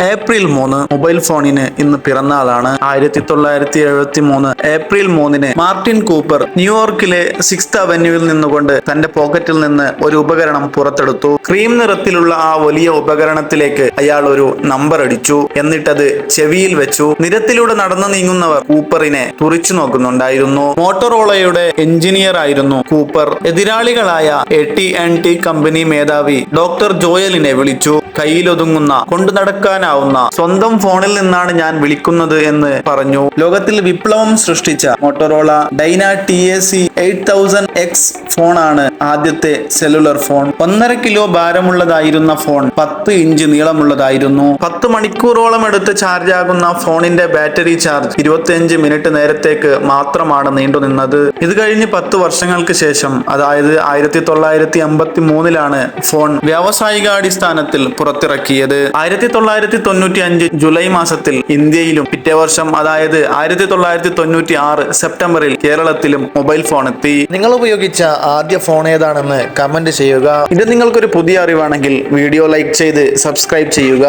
April 3 mobile ഫോണിന് ഇന്ന് പിറന്നാളാണ്. 1973 April 3 Martin Cooper ന്യൂയോർക്കിലെ 6th അവന്യൂവിൽ നിന്നുകൊണ്ട് തന്റെ പോക്കറ്റിൽ നിന്ന് ഒരു ഉപകരണം പുറത്തെടുത്തു. ക്രീം നിറത്തിലുള്ള ആ വലിയ ഉപകരണത്തിലേക്ക് അയാൾ ഒരു നമ്പർ അടിച്ചു. എന്നിട്ടത് ചെവിയിൽ വെച്ചു. നിരത്തിലൂടെ നടന്നു നീങ്ങുന്നവർ കൂപ്പറിനെ തുറിച്ചു നോക്കുന്നുണ്ടായിരുന്നു. മോട്ടോറോളയുടെ എഞ്ചിനീയർ ആയിരുന്നു കൂപ്പർ. എതിരാളികളായ AT&T കമ്പനി മേധാവി ഡോക്ടർ ജോയലിനെ വിളിച്ചു. കയ്യിലൊതുങ്ങുന്ന കൊണ്ടു നടക്കാനാവുന്ന സ്വന്തം ഫോണിൽ നിന്നാണ് ഞാൻ വിളിക്കുന്നത് എന്ന് പറഞ്ഞു. ലോകത്തിൽ വിപ്ലവം സൃഷ്ടിച്ച മോട്ടോറോള ഡൈന TAC 8000X ഫോണാണ് ആദ്യത്തെ സെല്ലുലർ ഫോൺ. 1.5 കിലോ ഭാരമുള്ളതായിരുന്ന ഫോൺ 10 ഇഞ്ച് നീളമുള്ളതായിരുന്നു. 10 മണിക്കൂറോളം എടുത്ത് ചാർജ് ആകുന്ന ഫോണിന്റെ ബാറ്ററി ചാർജ് 25 മിനിറ്റ് നേരത്തേക്ക് മാത്രമാണ് നീണ്ടുനിന്നത്. ഇത് കഴിഞ്ഞ് 10 വർഷങ്ങൾക്ക് ശേഷം, അതായത് 1953 ഫോൺ വ്യാവസായികാടിസ്ഥാനത്തിൽ പുറത്തിറക്കിയത്. 1995 ജൂലൈ മാസത്തിൽ ഇന്ത്യയിലും, പിറ്റേ വർഷം അതായത് 1996 സെപ്റ്റംബറിൽ കേരളത്തിലും മൊബൈൽ ഫോൺ എത്തി. നിങ്ങൾ ഉപയോഗിച്ച ആദ്യ ഫോൺ ഏതാണെന്ന് കമന്റ് ചെയ്യുക. ഇത് നിങ്ങൾക്കൊരു പുതിയ അറിവാണെങ്കിൽ വീഡിയോ ലൈക്ക് ചെയ്ത് സബ്സ്ക്രൈബ് ചെയ്യുക.